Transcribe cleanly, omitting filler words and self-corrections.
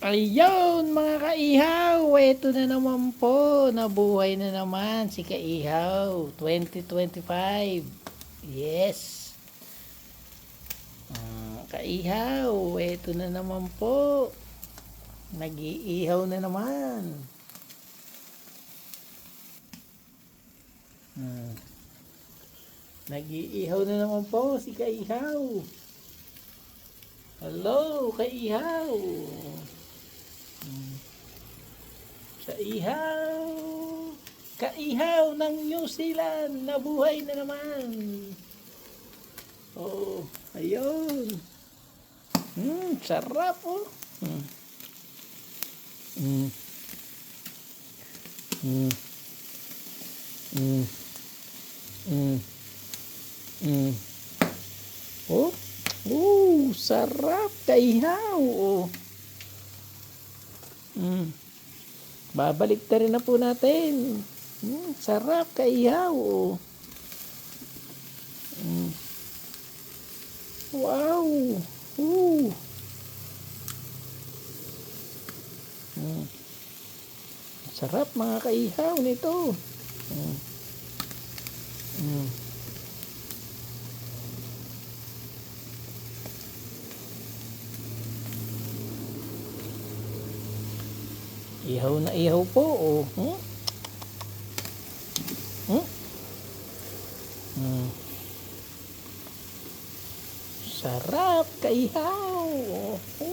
Ayun mga kaihaw, eto na naman po, nabuhay na naman si Kaihaw 2025. Yes. Kaihaw, eto na naman po. Nag-iihaw na naman. Nag-iihaw na naman po si Kaihaw. Hello, Kaihaw. Sa ihaw. Kaihaw ng New Zealand. Nabuhay na naman. Oh, ayun. Sarap oh. Mm. Mm. Mm. Mm. Mm. Oh. Sarap kaihaw. Oh. Babalik na rin na po natin. Sarap kaihaw. Oh. Wow. Sarap mga kaihaw nito. Ihaw na ihaw po. Oh. Sarap kaihaw. Oh.